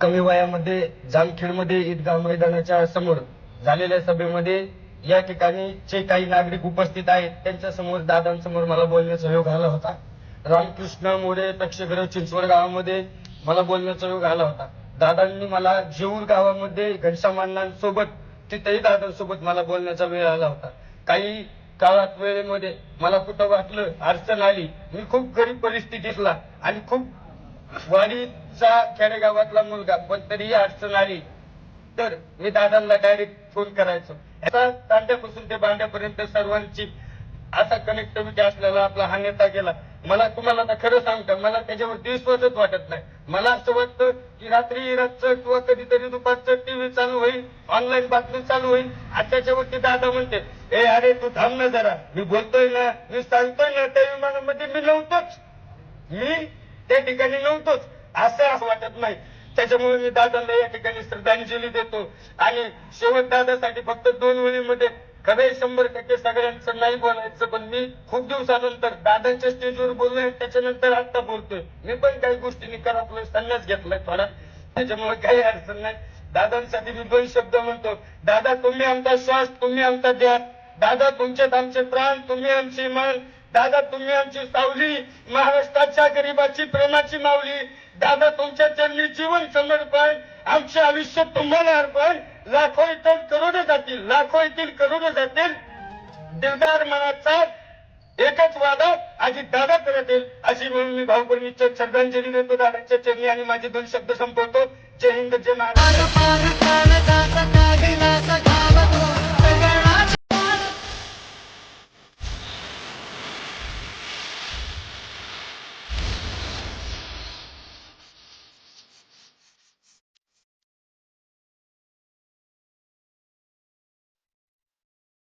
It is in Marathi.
कमी वयामध्ये जामखेडमध्ये ईदगाह मैदानाच्या समोर झालेल्या सभेमध्ये या ठिकाणी जे काही नागरिक उपस्थित आहेत त्यांच्या समोर दादांसमोर मला बोलण्याचा योग आला होता. रामकृष्ण मोरे प्रेक्षागृह चिंचवड गावामध्ये मला बोलण्याचा योग आला होता. दादांनी मला जेऊर गावामध्ये घनश्याम अण्णांसोबत तिथेही दादांसोबत मला बोलण्याचा वेळ आला होता. काही काळात वेळेमध्ये मला कुठं वाटलं अडचण आली, मी खूप गरीब परिस्थितीतला आणि खूप वाडीचा खेडेगावातला मुलगा, पण तरीही अडचण आली तर मी दादांना डायरेक्ट फोन करायचो. याचा तांड्यापासून ते बांड्यापर्यंत सर्वांची असा कनेक्टिव्हिटी असलेला आपला हा नेता गेला. मला तुम्हाला आता खरं सांगतो, मला त्याच्यावरती विश्वासच वाटत नाही. मला असं वाटतं की रात्री किंवा कधीतरी दुपारचं टीव्ही चालू होईल, ऑनलाईन बातमी चालू होईल आणि त्याच्यावरती दादा म्हणते, ए अरे तू थांब ना जरा, मी बोलतोय ना, मी सांगतोय ना, त्या विमानामध्ये मी नव्हतोच, मी त्या ठिकाणी नव्हतोच असं वाटत नाही. त्याच्यामुळे मी दादांना या ठिकाणी श्रद्धांजली देतो. आणि शेवट दादासाठी फक्त 2 वेळीमध्ये खरे 100% सगळ्यांचं नाही बोलायचं, पण मी खूप दिवसानंतर दादांच्या स्टेजवर बोललोय, त्याच्यानंतर आता बोलतोय. मी पण काही गोष्टींनी आपलं संन्यास घेतलाय थोडा, त्याच्यामुळे काही अडचण नाही. दादांसाठी मी 2 शब्द म्हणतो. दादा तुम्ही आमचा श्वास, तुम्ही आमचा ध्यान. दादा तुमचेच आमचे प्राण, तुम्ही आमची मान. दादा तुम्ही आमची सावली, महाराष्ट्राच्या गरिबाची प्रेमाची माऊली. दादा तुमच्या चरणी जीवन समर्पण, आमचे आयुष्य तुम्हाला अर्पण. लाखो येतील करोडो जातील, लाखो येतील करोडो जातील, दिलदार मनाचा एकच वादा आधी दादा करत येईल, अशी म्हणून मी भावपूर्ण श्रद्धांजली देतो दादांच्या चरणी आणि माझे 2 शब्द संपवतो. जय हिंद, जय महाराष्ट्र.